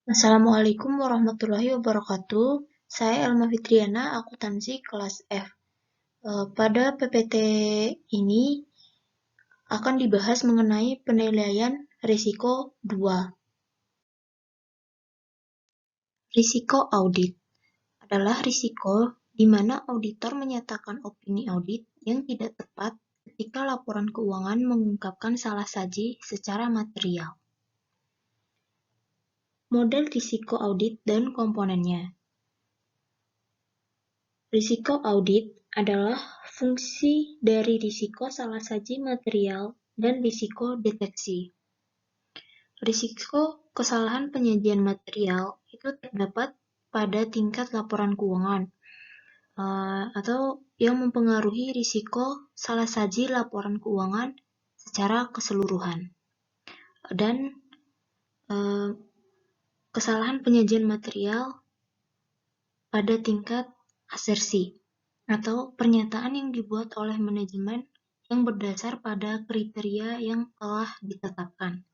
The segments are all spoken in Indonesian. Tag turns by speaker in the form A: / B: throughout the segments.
A: Assalamualaikum warahmatullahi wabarakatuh. Saya Elma Fitriana, akuntansi kelas F. Pada PPT ini akan dibahas mengenai penilaian risiko 2. Risiko audit adalah risiko di mana auditor menyatakan opini audit yang tidak tepat ketika laporan keuangan mengungkapkan salah saji secara material. Model risiko audit dan komponennya. Risiko audit adalah fungsi dari risiko salah saji material dan risiko deteksi. Risiko kesalahan penyajian material itu terdapat pada tingkat laporan keuangan atau yang mempengaruhi risiko salah saji laporan keuangan secara keseluruhan. Dan kesalahan penyajian material pada tingkat asersi atau pernyataan yang dibuat oleh manajemen yang berdasar pada kriteria yang telah ditetapkan.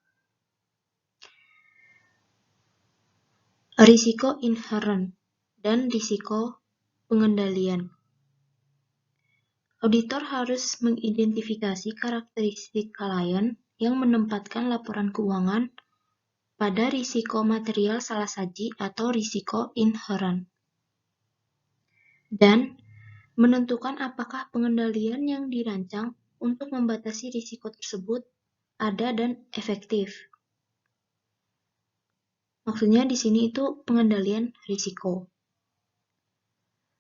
A: Risiko inherent dan risiko pengendalian. Auditor harus mengidentifikasi karakteristik klien yang menempatkan laporan keuangan pada risiko material salah saji atau risiko inherent. Dan menentukan apakah pengendalian yang dirancang untuk membatasi risiko tersebut ada dan efektif. Maksudnya di sini itu pengendalian risiko.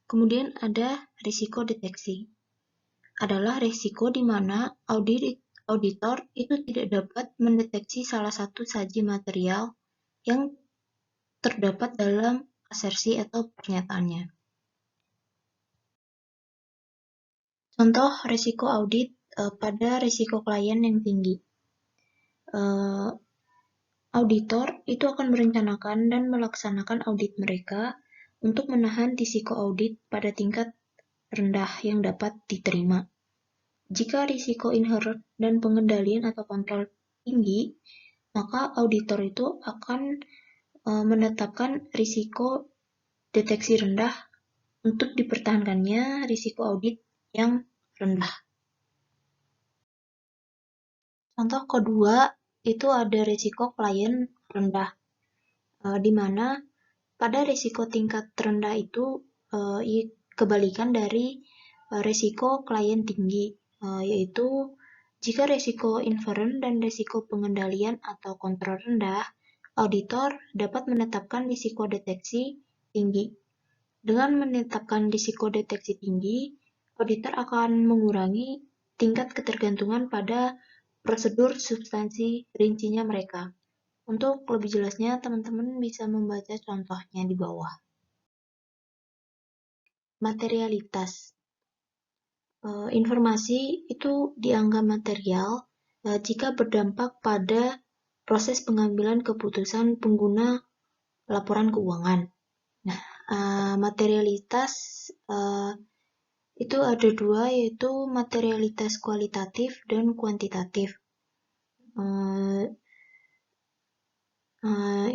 A: Kemudian ada risiko deteksi. Adalah risiko di mana auditor itu tidak dapat mendeteksi salah satu saji material yang terdapat dalam asersi atau pernyataannya. Contoh risiko audit pada risiko klien yang tinggi. Auditor itu akan merencanakan dan melaksanakan audit mereka untuk menahan risiko audit pada tingkat rendah yang dapat diterima. Jika risiko inherent dan pengendalian atau kontrol tinggi, maka auditor itu akan menetapkan risiko deteksi rendah untuk dipertahankannya risiko audit yang rendah. Contoh kedua itu ada risiko klien rendah, di mana pada risiko tingkat rendah itu kebalikan dari risiko klien tinggi, yaitu jika risiko inherent dan risiko pengendalian atau kontrol rendah, auditor dapat menetapkan risiko deteksi tinggi. Dengan menetapkan risiko deteksi tinggi, auditor akan mengurangi tingkat ketergantungan pada prosedur substansi rincinya mereka. Untuk lebih jelasnya, teman-teman bisa membaca contohnya di bawah. Materialitas. Informasi itu dianggap material jika berdampak pada proses pengambilan keputusan pengguna laporan keuangan. Nah, materialitas itu ada dua, yaitu materialitas kualitatif dan kuantitatif.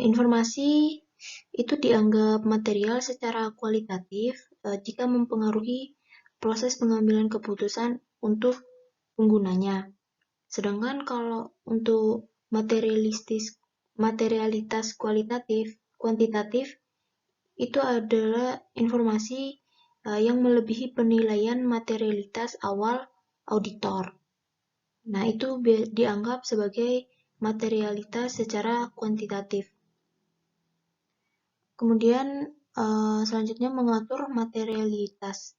A: Informasi itu dianggap material secara kualitatif jika mempengaruhi proses pengambilan keputusan untuk penggunanya. Sedangkan kalau untuk materialitas kuantitatif itu adalah informasi yang melebihi penilaian materialitas awal auditor. Nah, itu dianggap sebagai materialitas secara kuantitatif. Kemudian selanjutnya mengatur materialitas.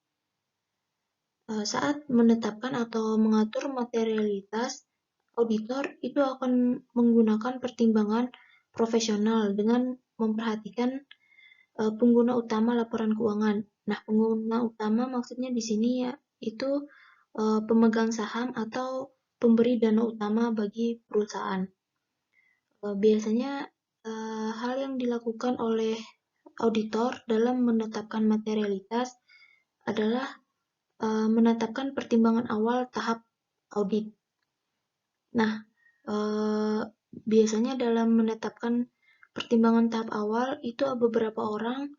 A: Saat menetapkan atau mengatur materialitas, auditor itu akan menggunakan pertimbangan profesional dengan memperhatikan pengguna utama laporan keuangan. Nah, pengguna utama maksudnya di sini ya itu pemegang saham atau pemberi dana utama bagi perusahaan. Biasanya hal yang dilakukan oleh auditor dalam menetapkan materialitas adalah menetapkan pertimbangan awal tahap audit. Nah, biasanya dalam menetapkan pertimbangan tahap awal itu beberapa orang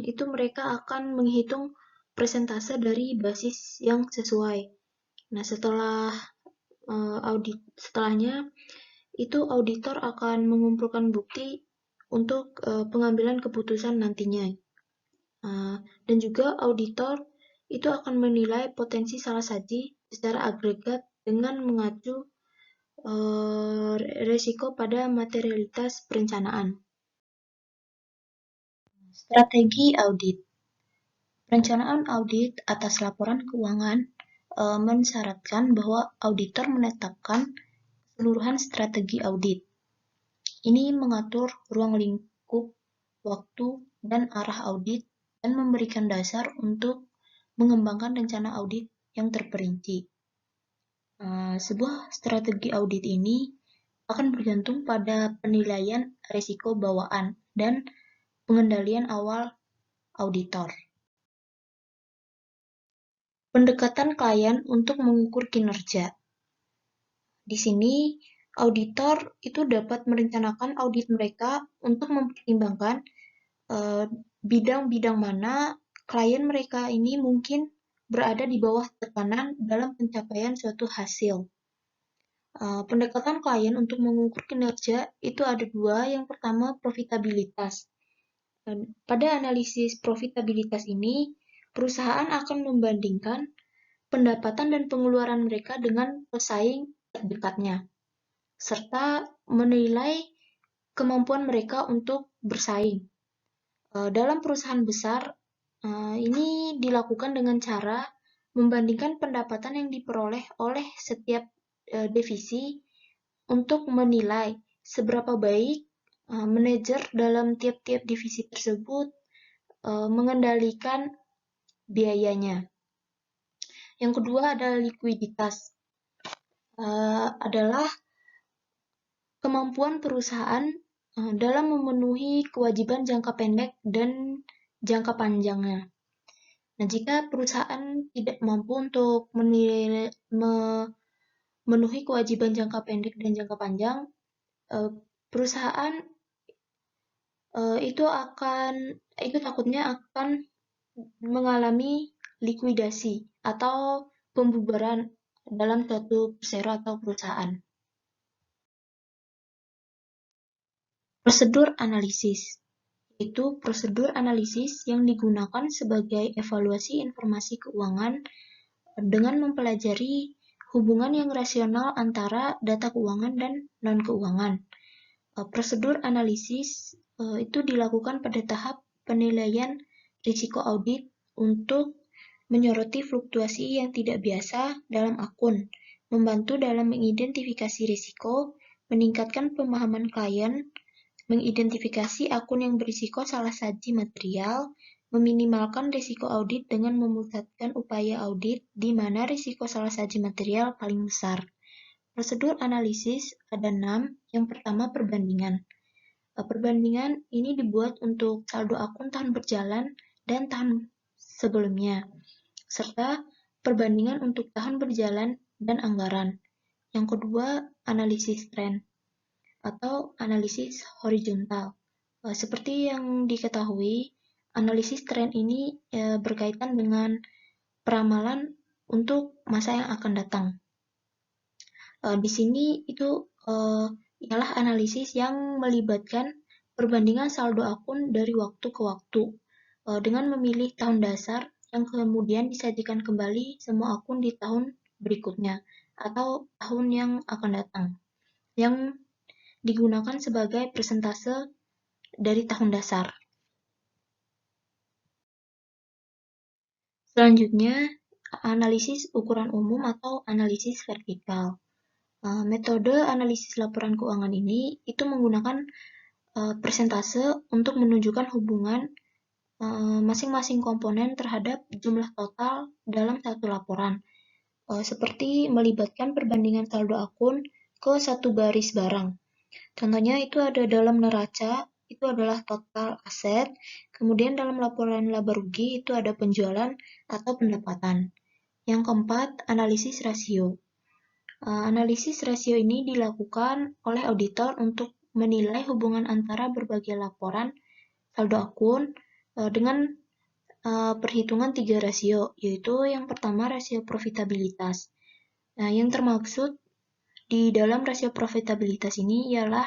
A: itu mereka akan menghitung persentase dari basis yang sesuai. Nah, setelahnya itu auditor akan mengumpulkan bukti untuk pengambilan keputusan nantinya. Dan juga auditor itu akan menilai potensi salah saji secara agregat dengan mengacu resiko pada materialitas perencanaan. Strategi audit. Perencanaan audit atas laporan keuangan mensyaratkan bahwa auditor menetapkan keseluruhan strategi audit. Ini mengatur ruang lingkup, waktu, dan arah audit dan memberikan dasar untuk mengembangkan rencana audit yang terperinci. Sebuah strategi audit ini akan bergantung pada penilaian risiko bawaan dan pengendalian awal auditor. Pendekatan klien untuk mengukur kinerja. Di sini, auditor itu dapat merencanakan audit mereka untuk mempertimbangkan bidang-bidang mana klien mereka ini mungkin berada di bawah tekanan dalam pencapaian suatu hasil. Pendekatan klien untuk mengukur kinerja itu ada dua. Yang pertama, profitabilitas. Pada analisis profitabilitas ini, perusahaan akan membandingkan pendapatan dan pengeluaran mereka dengan pesaing terdekatnya, serta menilai kemampuan mereka untuk bersaing. Dalam perusahaan besar, ini dilakukan dengan cara membandingkan pendapatan yang diperoleh oleh setiap divisi untuk menilai seberapa baik manajer dalam tiap-tiap divisi tersebut mengendalikan biayanya. Yang kedua adalah likuiditas. Adalah kemampuan perusahaan dalam memenuhi kewajiban jangka pendek dan jangka panjangnya. Nah, jika perusahaan tidak mampu untuk memenuhi kewajiban jangka pendek dan jangka panjang, perusahaan itu takutnya akan mengalami likuidasi atau pembubaran dalam suatu persero atau perusahaan. Prosedur analisis, yaitu prosedur analisis yang digunakan sebagai evaluasi informasi keuangan dengan mempelajari hubungan yang rasional antara data keuangan dan non-keuangan. Prosedur analisis itu dilakukan pada tahap penilaian risiko audit untuk menyoroti fluktuasi yang tidak biasa dalam akun, membantu dalam mengidentifikasi risiko, meningkatkan pemahaman klien, mengidentifikasi akun yang berisiko salah saji material, meminimalkan risiko audit dengan memusatkan upaya audit di mana risiko salah saji material paling besar. Prosedur analisis ada 6. Yang pertama, perbandingan. Perbandingan ini dibuat untuk saldo akun tahun berjalan dan tahun sebelumnya, serta perbandingan untuk tahun berjalan dan anggaran. Yang kedua, analisis tren atau analisis horizontal. Seperti yang diketahui, analisis tren ini berkaitan dengan peramalan untuk masa yang akan datang. Di sini itu ialah analisis yang melibatkan perbandingan saldo akun dari waktu ke waktu dengan memilih tahun dasar yang kemudian disajikan kembali semua akun di tahun berikutnya atau tahun yang akan datang, yang digunakan sebagai persentase dari tahun dasar. Selanjutnya, analisis ukuran umum atau analisis vertikal. Metode analisis laporan keuangan ini itu menggunakan persentase untuk menunjukkan hubungan masing-masing komponen terhadap jumlah total dalam satu laporan, seperti melibatkan perbandingan saldo akun ke satu baris barang. Contohnya itu ada dalam neraca, itu adalah total aset, kemudian dalam laporan laba rugi itu ada penjualan atau pendapatan. Yang keempat, analisis rasio. Analisis rasio ini dilakukan oleh auditor untuk menilai hubungan antara berbagai laporan saldo akun dengan perhitungan 3 rasio, yaitu yang pertama rasio profitabilitas. Nah, yang termaksud di dalam rasio profitabilitas ini ialah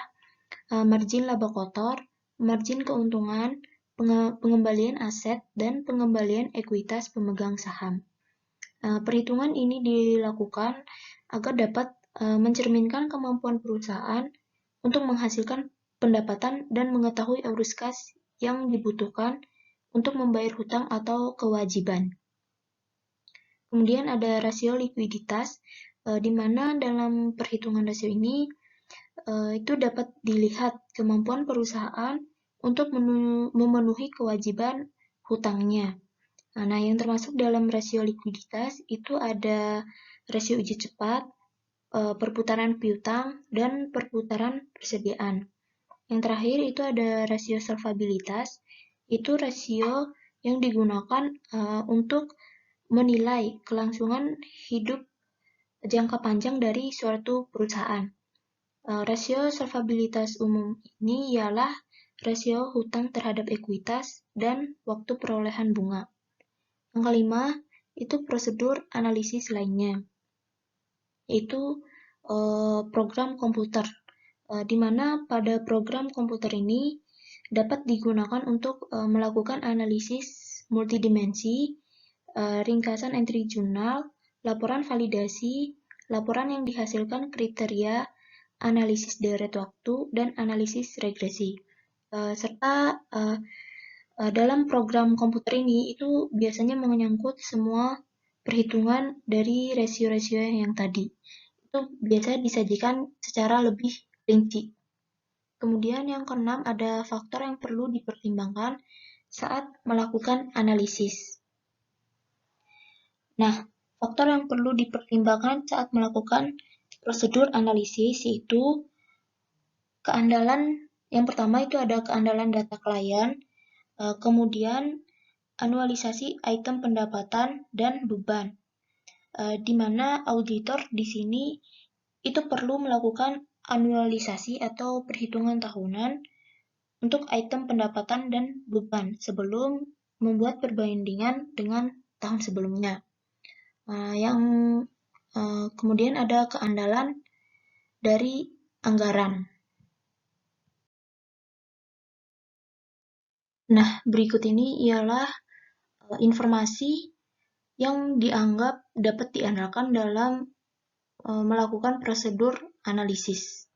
A: margin laba kotor, margin keuntungan, pengembalian aset, dan pengembalian ekuitas pemegang saham. Perhitungan ini dilakukan agar dapat mencerminkan kemampuan perusahaan untuk menghasilkan pendapatan dan mengetahui arus kas yang dibutuhkan untuk membayar hutang atau kewajiban. Kemudian ada rasio likuiditas, di mana dalam perhitungan rasio ini itu dapat dilihat kemampuan perusahaan untuk memenuhi kewajiban hutangnya. Nah, yang termasuk dalam rasio likuiditas itu ada rasio uji cepat, perputaran piutang, dan perputaran persediaan. Yang terakhir itu ada rasio solvabilitas, itu rasio yang digunakan untuk menilai kelangsungan hidup jangka panjang dari suatu perusahaan. Rasio solvabilitas umum ini ialah rasio hutang terhadap ekuitas dan waktu perolehan bunga. Yang kelima, itu prosedur analisis lainnya, yaitu program komputer, di mana pada program komputer ini dapat digunakan untuk melakukan analisis multidimensi, ringkasan entry jurnal, laporan validasi, laporan yang dihasilkan kriteria, analisis deret waktu, dan analisis regresi. Serta dalam program komputer ini itu biasanya menyangkut semua perhitungan dari rasio-rasio yang tadi. Itu biasanya disajikan secara lebih rinci. Kemudian yang keenam ada faktor yang perlu dipertimbangkan saat melakukan analisis. Nah, faktor yang perlu dipertimbangkan saat melakukan prosedur analisis yaitu keandalan. Yang pertama itu ada keandalan data klien, kemudian anualisasi item pendapatan dan beban, di mana auditor di sini itu perlu melakukan anualisasi atau perhitungan tahunan untuk item pendapatan dan beban sebelum membuat perbandingan dengan tahun sebelumnya. Kemudian ada keandalan dari anggaran. Nah, berikut ini ialah informasi yang dianggap dapat diandalkan dalam melakukan prosedur analisis.